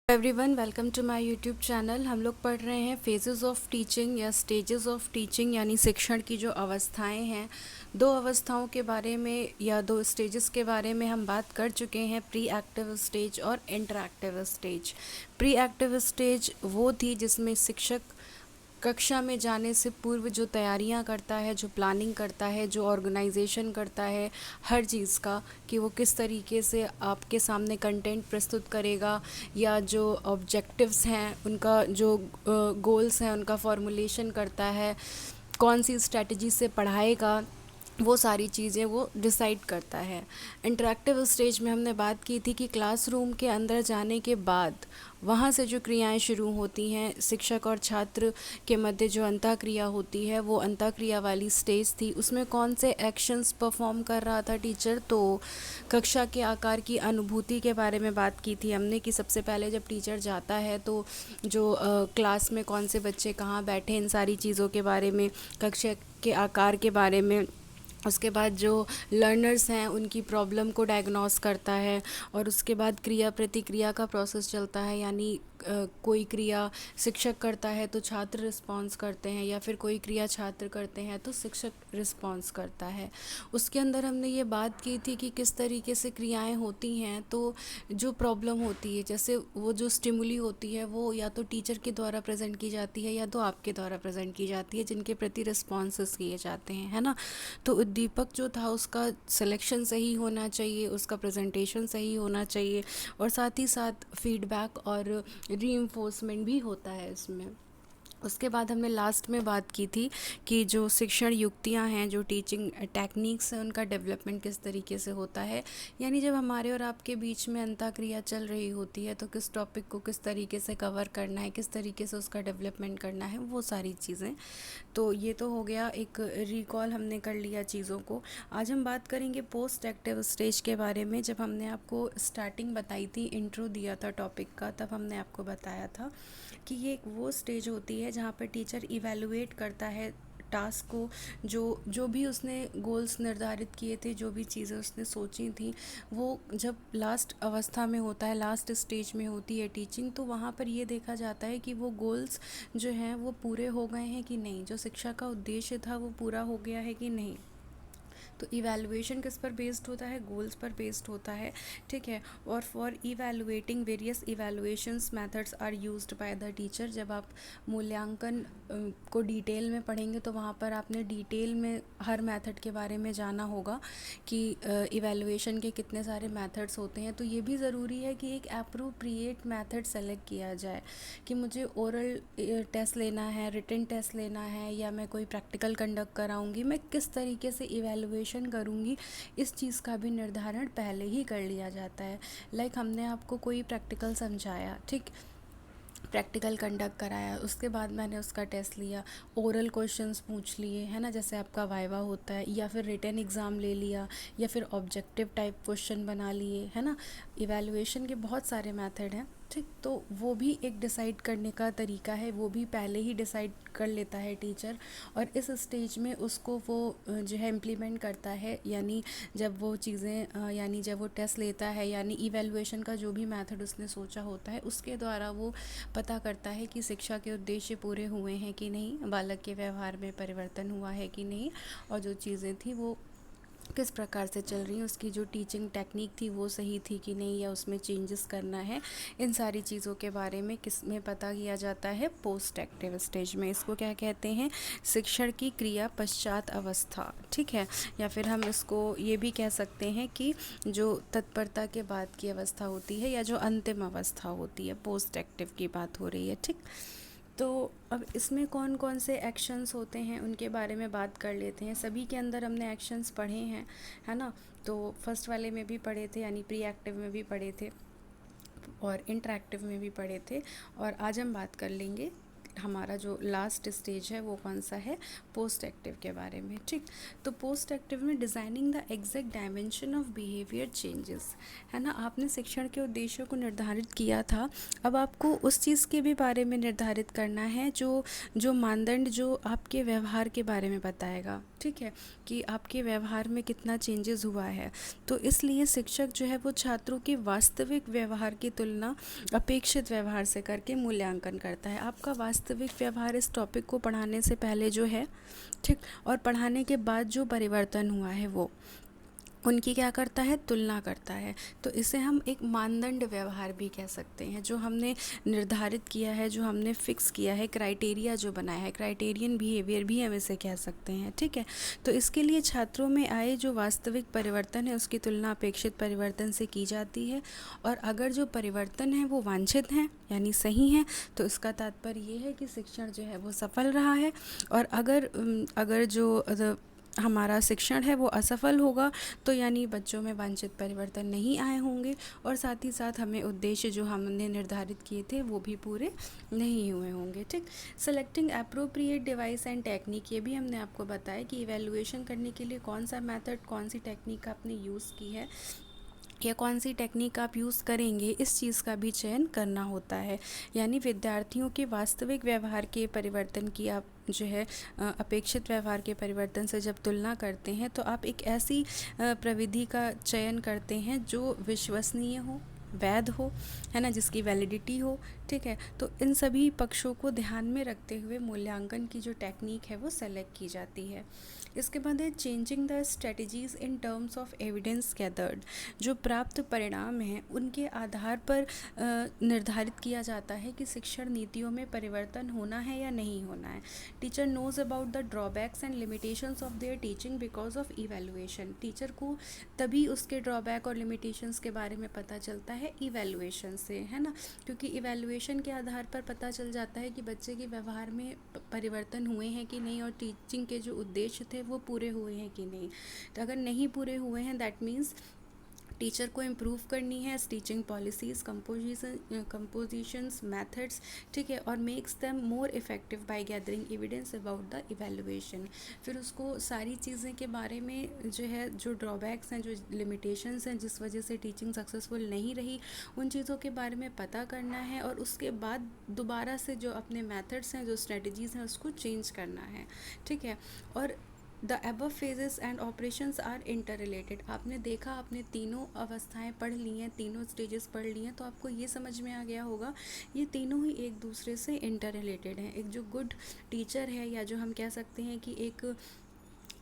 Everyone welcome to my YouTube channel. हम लोग पढ़ रहे हैं फेजेस ऑफ टीचिंग या स्टेजेस ऑफ टीचिंग, यानी शिक्षण की जो अवस्थाएं हैं। दो अवस्थाओं के बारे में या दो स्टेजेस के बारे में हम बात कर चुके हैं, प्री एक्टिव स्टेज और interactive stage. Pre active stage वो थी जिसमें शिक्षक कक्षा में जाने से पूर्व जो तैयारियां करता है, जो प्लानिंग करता है, जो ऑर्गेनाइजेशन करता है हर चीज़ का, कि वो किस तरीके से आपके सामने कंटेंट प्रस्तुत करेगा, या जो ऑब्जेक्टिव्स हैं उनका, जो गोल्स हैं उनका फॉर्मुलेशन करता है, कौन सी स्ट्रेटजी से पढ़ाएगा, वो सारी चीज़ें वो डिसाइड करता है। इंटरेक्टिव स्टेज में हमने बात की थी कि क्लासरूम के अंदर जाने के बाद वहाँ से जो क्रियाएं शुरू होती हैं, शिक्षक और छात्र के मध्य जो अंतःक्रिया होती है, वो अंतःक्रिया वाली स्टेज थी। उसमें कौन से एक्शंस परफॉर्म कर रहा था टीचर, तो कक्षा के आकार की अनुभूति के बारे में बात की थी हमने कि सबसे पहले जब टीचर जाता है तो जो क्लास में कौन से बच्चे कहाँ बैठे, इन सारी चीज़ों के बारे में, कक्षा के आकार के बारे में। उसके बाद जो लर्नर्स हैं उनकी प्रॉब्लम को डायग्नोस करता है, और उसके बाद क्रिया प्रतिक्रिया का प्रोसेस चलता है, यानी कोई क्रिया शिक्षक करता है तो छात्र रिस्पॉन्स करते हैं, या फिर कोई क्रिया छात्र करते हैं तो शिक्षक रिस्पॉन्स करता है। उसके अंदर हमने ये बात की थी कि किस तरीके से क्रियाएं होती हैं। तो जो प्रॉब्लम होती है, जैसे वो जो स्टिमुली होती है वो या तो टीचर के द्वारा प्रेजेंट की जाती है या तो आपके द्वारा प्रेजेंट की जाती है, जिनके प्रति रिस्पॉन्सेस किए जाते हैं, है ना। तो उद्दीपक जो था उसका सिलेक्शन सही होना चाहिए, उसका प्रेजेंटेशन सही होना चाहिए, और साथ ही साथ फीडबैक और रीइंफोर्समेंट भी होता है इसमें। उसके बाद हमने लास्ट में बात की थी कि जो शिक्षण युक्तियां हैं, जो टीचिंग टेक्निक्स हैं, उनका डेवलपमेंट किस तरीके से होता है, यानी जब हमारे और आपके बीच में अंतःक्रिया चल रही होती है तो किस टॉपिक को किस तरीके से कवर करना है, किस तरीके से उसका डेवलपमेंट करना है, वो सारी चीज़ें। तो ये तो हो गया, एक रिकॉल हमने कर लिया चीज़ों को। आज हम बात करेंगे पोस्ट एक्टिव स्टेज के बारे में। जब हमने आपको स्टार्टिंग बताई थी, इंट्रो दिया था टॉपिक का, तब हमने आपको बताया था कि ये एक वो स्टेज होती है जहाँ पर टीचर इवैल्यूएट करता है टास्क को, जो जो भी उसने गोल्स निर्धारित किए थे, जो भी चीज़ें उसने सोची थी, वो जब लास्ट अवस्था में होता है, लास्ट स्टेज में होती है टीचिंग, तो वहाँ पर ये देखा जाता है कि वो गोल्स जो हैं वो पूरे हो गए हैं कि नहीं, जो शिक्षा का उद्देश्य था वो पूरा हो गया है कि नहीं। तो इवैल्यूएशन किस पर बेस्ड होता है, गोल्स पर बेस्ड होता है, ठीक है। और for evaluating various evaluations methods are used by the teacher. जब आप मूल्यांकन को डिटेल में पढ़ेंगे तो वहाँ पर आपने डिटेल में हर मेथड के बारे में जाना होगा कि इवैल्यूएशन के कितने सारे मेथड्स होते हैं। तो ये भी ज़रूरी है कि एक एप्रोप्रिएट मेथड सेलेक्ट किया जाए, कि मुझे ओरल टेस्ट लेना है, रिटन टेस्ट लेना है, या मैं कोई प्रैक्टिकल कंडक्ट कराऊंगी, मैं किस तरीके से इवैल्यूएशन करूंगी, इस चीज़ का भी निर्धारण पहले ही कर लिया जाता है। लाइक हमने आपको कोई प्रैक्टिकल समझाया, ठीक, प्रैक्टिकल कंडक्ट कराया, उसके बाद मैंने उसका टेस्ट लिया, ओरल क्वेश्चंस पूछ लिए, है ना, जैसे आपका वाइवा होता है, या फिर रिटन एग्ज़ाम ले लिया, या फिर ऑब्जेक्टिव टाइप क्वेश्चन बना लिए, है ना। इवैल्यूएशन के बहुत सारे मेथड हैं, ठीक। तो वो भी एक डिसाइड करने का तरीका है, वो भी पहले ही डिसाइड कर लेता है टीचर, और इस स्टेज में उसको वो जो है इम्प्लीमेंट करता है, यानी जब वो चीज़ें यानी जब वो टेस्ट लेता है, यानी इवैल्यूएशन का जो भी मेथड उसने सोचा होता है उसके द्वारा वो पता करता है कि शिक्षा के उद्देश्य पूरे हुए हैं कि नहीं, बालक के व्यवहार में परिवर्तन हुआ है कि नहीं, और जो चीज़ें थी वो किस प्रकार से चल रही हैं, उसकी जो टीचिंग टेक्निक थी वो सही थी कि नहीं, या उसमें चेंजेस करना है। इन सारी चीज़ों के बारे में किस में पता किया जाता है, पोस्ट एक्टिव स्टेज में। इसको क्या कहते हैं, शिक्षण की क्रिया पश्चात अवस्था, ठीक है। या फिर हम इसको ये भी कह सकते हैं कि जो तत्परता के बाद की अवस्था होती है, या जो अंतिम अवस्था होती है, पोस्ट एक्टिव की बात हो रही है, ठीक। तो अब इसमें कौन कौन से एक्शंस होते हैं उनके बारे में बात कर लेते हैं। सभी के अंदर हमने एक्शंस पढ़े हैं, है ना। तो फर्स्ट वाले में भी पढ़े थे, यानी प्री एक्टिव में भी पढ़े थे, और इंटरएक्टिव में भी पढ़े थे, और आज हम बात कर लेंगे हमारा जो लास्ट स्टेज है वो कौन सा है, पोस्ट एक्टिव के बारे में। ठीक, तो पोस्ट एक्टिव में designing the exact dimension of behaviour changes, है ना। आपने शिक्षण के उद्देश्यों को निर्धारित किया था, अब आपको उस चीज़ के भी बारे में निर्धारित करना है जो जो मानदंड जो आपके व्यवहार के बारे में बताएगा। ठीक है, कि आपके व्यवहार में कितना चेंजेस हुआ है। तो इसलिए शिक्षक जो है वो छात्रों के वास्तविक व्यवहार की तुलना अपेक्षित व्यवहार से करके मूल्यांकन करता है। आपका वास्तविक व्यवहार इस टॉपिक को पढ़ाने से पहले जो है, ठीक, और पढ़ाने के बाद जो परिवर्तन हुआ है वो उनकी क्या करता है, तुलना करता है। तो इसे हम एक मानदंड व्यवहार भी कह सकते हैं, जो हमने निर्धारित किया है, जो हमने फिक्स किया है, क्राइटेरिया जो बनाया है, क्राइटेरियन बिहेवियर भी हम इसे कह सकते हैं। ठीक है, तो इसके लिए छात्रों में आए जो वास्तविक परिवर्तन है उसकी तुलना अपेक्षित परिवर्तन से की जाती है, और अगर जो परिवर्तन है वो वांछित हैं यानी सही हैं, तो इसका तात्पर्य ये है कि शिक्षण जो है वो सफल रहा है। और अगर जो हमारा शिक्षण है वो असफल होगा, तो यानी बच्चों में वांछित परिवर्तन नहीं आए होंगे, और साथ ही साथ हमें उद्देश्य जो हमने निर्धारित किए थे वो भी पूरे नहीं हुए होंगे। ठीक, selecting appropriate device and technique, ये भी हमने आपको बताया कि इवैल्यूएशन करने के लिए कौन सा मेथड, कौन सी टेक्निक आपने यूज़ की है या कौन सी टेक्निक आप यूज़ करेंगे, इस चीज़ का भी चयन करना होता है। यानी विद्यार्थियों के वास्तविक व्यवहार के परिवर्तन की आप जो है अपेक्षित व्यवहार के परिवर्तन से जब तुलना करते हैं, तो आप एक ऐसी प्रविधि का चयन करते हैं जो विश्वसनीय हो, वैध हो, है ना, जिसकी वैलिडिटी हो। ठीक है, तो इन सभी पक्षों को ध्यान में रखते हुए मूल्यांकन की जो टेक्निक है वो सेलेक्ट की जाती है। इसके बाद है changing the strategies in terms of evidence gathered, जो प्राप्त परिणाम हैं उनके आधार पर निर्धारित किया जाता है कि शिक्षण नीतियों में परिवर्तन होना है या नहीं होना है। Teacher knows about the drawbacks and limitations of their teaching because of evaluation, teacher को तभी उसके ड्रॉबैक और लिमिटेशंस के बारे में पता चलता है इवैल्यूएशन से, है ना, क्योंकि इवैल्यूएशन के आधार पर पता चल जाता है कि बच्चे के व्यवहार में परिवर्तन हुए हैं कि नहीं, और टीचिंग के जो उद्देश्य थे वो पूरे हुए हैं कि नहीं। तो अगर नहीं पूरे हुए हैं, दैट मीन्स टीचर को इम्प्रूव करनी है टीचिंग पॉलिसीज़, कंपोजिशंस, मेथड्स। ठीक है, और makes them more effective by gathering evidence about the evaluation. फिर उसको सारी चीज़ें के बारे में जो है, जो ड्रॉबैक्स हैं, जो लिमिटेशंस हैं, जिस वजह से टीचिंग सक्सेसफुल नहीं रही, उन चीज़ों के बारे में पता करना है, और उसके बाद दोबारा से जो अपने मेथड्स हैं, जो स्ट्रेटजीज़ हैं, उसको चेंज करना है। ठीक है, और the above phases and operations are interrelated. आपने देखा, आपने तीनों अवस्थाएं पढ़ ली हैं, तीनों स्टेजेस पढ़ लिए हैं, तो आपको ये समझ में आ गया होगा ये तीनों ही एक दूसरे से इंटर रिलेटेड हैं। एक जो गुड टीचर है, या जो हम कह सकते हैं कि एक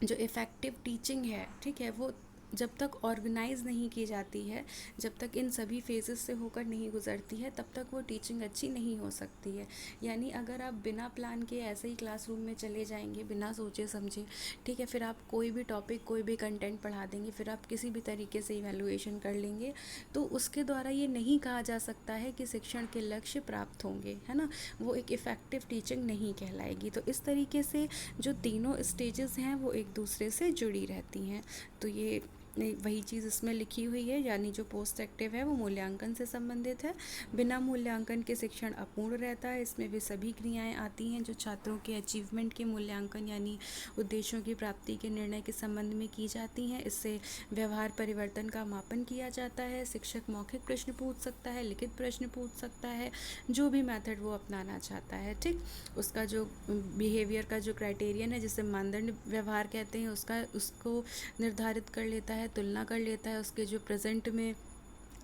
जो इफ़ेक्टिव टीचिंग है, ठीक है, वो जब तक ऑर्गेनाइज नहीं की जाती है, जब तक इन सभी फेजेस से होकर नहीं गुजरती है, तब तक वो टीचिंग अच्छी नहीं हो सकती है। यानी अगर आप बिना प्लान के ऐसे ही क्लासरूम में चले जाएंगे, बिना सोचे समझे, ठीक है, फिर आप कोई भी टॉपिक, कोई भी कंटेंट पढ़ा देंगे, फिर आप किसी भी तरीके से इवैल्यूएशन कर लेंगे, तो उसके द्वारा ये नहीं कहा जा सकता है कि शिक्षण के लक्ष्य प्राप्त होंगे, है ना, वो एक इफ़ेक्टिव टीचिंग नहीं कहलाएगी। तो इस तरीके से जो तीनों स्टेजेस हैं वो एक दूसरे से जुड़ी रहती हैं। तो ये वही चीज़ इसमें लिखी हुई है, यानी जो पोस्ट एक्टिव है वो मूल्यांकन से संबंधित है। बिना मूल्यांकन के शिक्षण अपूर्ण रहता है। इसमें वे सभी क्रियाएं आती हैं जो छात्रों के अचीवमेंट के मूल्यांकन यानी उद्देश्यों की प्राप्ति के निर्णय के संबंध में की जाती हैं। इससे व्यवहार परिवर्तन का मापन किया जाता है। शिक्षक मौखिक प्रश्न पूछ सकता है, लिखित प्रश्न पूछ सकता है, जो भी मेथड वो अपनाना चाहता है। ठीक, उसका जो बिहेवियर का जो क्राइटेरियन है, जिसे मानदंड व्यवहार कहते हैं, उसको निर्धारित कर लेता है, तुलना कर लेता है उसके जो प्रेजेंट में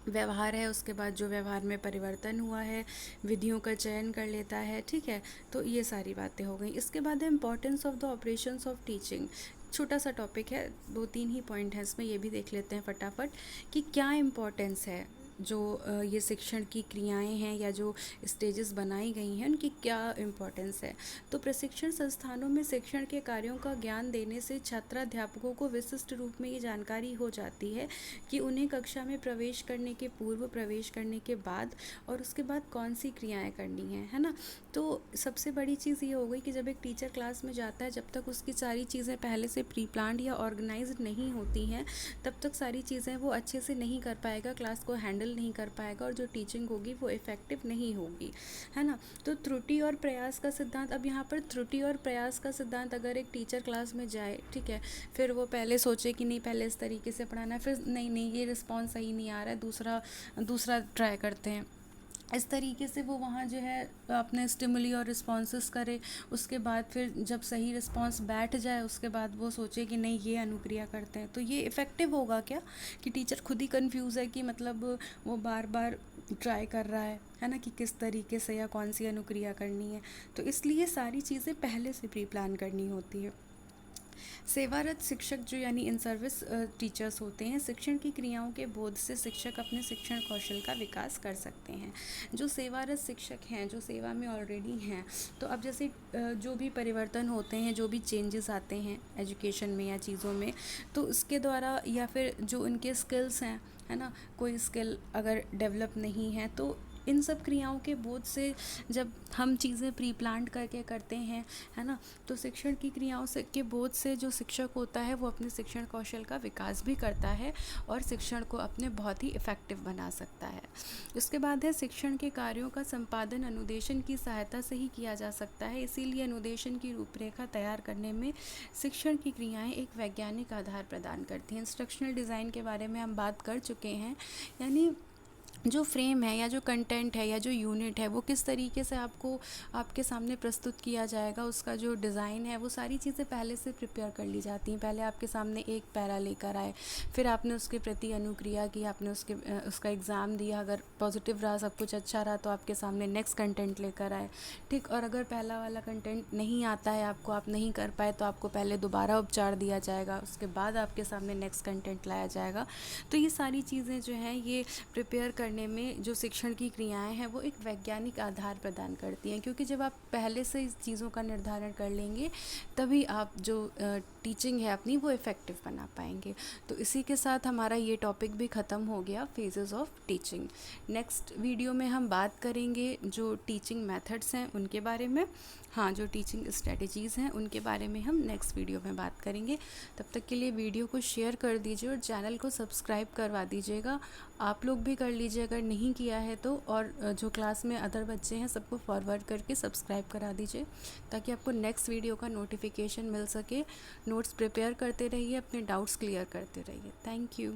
व्यवहार है, उसके बाद जो व्यवहार में परिवर्तन हुआ है, विधियों का चयन कर लेता है। ठीक है, तो ये सारी बातें हो गई। इसके बाद है importance of the operations of teaching. छोटा सा टॉपिक है, 2-3 ही पॉइंट है इसमें, ये भी देख लेते हैं फटाफट कि क्या इम्पोर्टेंस है जो ये शिक्षण की क्रियाएं हैं या जो स्टेजेस बनाई गई हैं उनकी क्या इम्पोर्टेंस है। तो प्रशिक्षण संस्थानों में शिक्षण के कार्यों का ज्ञान देने से छात्राध्यापकों को विशिष्ट रूप में ये जानकारी हो जाती है कि उन्हें कक्षा में प्रवेश करने के पूर्व, प्रवेश करने के बाद और उसके बाद कौन सी क्रियाएं करनी है ना। तो सबसे बड़ी चीज़ ये हो गई कि जब एक टीचर क्लास में जाता है, जब तक उसकी सारी चीज़ें पहले से प्री प्लान्ड या ऑर्गेनाइज्ड नहीं होती हैं, तब तक सारी चीज़ें वो अच्छे से नहीं कर पाएगा, क्लास को हैंडल हैंडल नहीं कर पाएगा और जो टीचिंग होगी वो इफ़ेक्टिव नहीं होगी, है ना। तो त्रुटि और प्रयास का सिद्धांत, अब यहाँ पर त्रुटि और प्रयास का सिद्धांत, अगर एक टीचर क्लास में जाए, ठीक है, फिर वो पहले सोचे कि नहीं पहले इस तरीके से पढ़ाना है, फिर नहीं ये रिस्पॉन्स सही नहीं आ रहा है, दूसरा दूसरा ट्राई करते हैं, इस तरीके से वो वहाँ जो है अपने स्टिमुली और रिस्पॉन्सेस करे, उसके बाद फिर जब सही रिस्पॉन्स बैठ जाए उसके बाद वो सोचे कि नहीं ये अनुक्रिया करते हैं, तो ये इफ़ेक्टिव होगा क्या, कि टीचर खुद ही कंफ्यूज है कि मतलब वो बार बार ट्राई कर रहा है ना, कि किस तरीके से या कौन सी अनुक्रिया करनी है। तो इसलिए सारी चीज़ें पहले से प्री प्लान करनी होती है। सेवारत शिक्षक जो यानी इन सर्विस टीचर्स होते हैं, शिक्षण की क्रियाओं के बोध से शिक्षक अपने शिक्षण कौशल का विकास कर सकते हैं। जो सेवारत शिक्षक हैं, जो सेवा में ऑलरेडी हैं, तो अब जैसे जो भी परिवर्तन होते हैं, जो भी चेंजेस आते हैं एजुकेशन में या चीज़ों में, तो उसके द्वारा या फिर जो उनके स्किल्स हैं, है ना, कोई स्किल अगर डेवलप नहीं है तो इन सब क्रियाओं के बोध से जब हम चीज़ें प्री प्लान्ड करके करते हैं, है ना, तो शिक्षण की क्रियाओं से के बोध से जो शिक्षक होता है वो अपने शिक्षण कौशल का विकास भी करता है और शिक्षण को अपने बहुत ही इफ़ेक्टिव बना सकता है। उसके बाद है शिक्षण के कार्यों का संपादन अनुदेशन की सहायता से ही किया जा सकता है, इसीलिए अनुदेशन की रूपरेखा तैयार करने में शिक्षण की क्रियाएँ एक वैज्ञानिक आधार प्रदान करती हैं। इंस्ट्रक्शनल डिज़ाइन के बारे में हम बात कर चुके हैं, यानी जो फ्रेम है या जो कंटेंट है या जो यूनिट है वो किस तरीके से आपको आपके सामने प्रस्तुत किया जाएगा, उसका जो डिज़ाइन है वो सारी चीज़ें पहले से प्रिपेयर कर ली जाती हैं। पहले आपके सामने एक पैरा लेकर आए, फिर आपने उसके प्रति अनुक्रिया की, आपने उसका एग्ज़ाम दिया, अगर पॉजिटिव रहा, सब कुछ अच्छा रहा, तो आपके सामने नेक्स्ट कंटेंट लेकर आए, ठीक। और अगर पहला वाला कंटेंट नहीं आता है आपको, आप नहीं कर पाए, तो आपको पहले दोबारा उपचार दिया जाएगा, उसके बाद आपके सामने नेक्स्ट कंटेंट लाया जाएगा। तो ये सारी चीज़ें जो हैं ये प्रिपेयर करने में जो शिक्षण की क्रियाएं हैं वो एक वैज्ञानिक आधार प्रदान करती हैं, क्योंकि जब आप पहले से इस चीज़ों का निर्धारण कर लेंगे तभी आप जो टीचिंग है अपनी वो इफ़ेक्टिव बना पाएंगे। तो इसी के साथ हमारा ये टॉपिक भी ख़त्म हो गया, phases of teaching. Next video में हम बात करेंगे जो टीचिंग मेथड्स हैं उनके बारे में, हाँ, जो टीचिंग स्ट्रेटजीज़ हैं उनके बारे में हम नेक्स्ट वीडियो में बात करेंगे। तब तक के लिए वीडियो को शेयर कर दीजिए और चैनल को सब्सक्राइब करवा दीजिएगा। आप लोग भी कर लीजिए अगर नहीं किया है तो, और जो क्लास में अदर बच्चे हैं सबको फॉरवर्ड करके सब्सक्राइब करा दीजिए ताकि आपको नेक्स्ट वीडियो का नोटिफिकेशन मिल सके। नोट्स प्रिपेयर करते रहिए, अपने डाउट्स क्लियर करते रहिए। Thank you.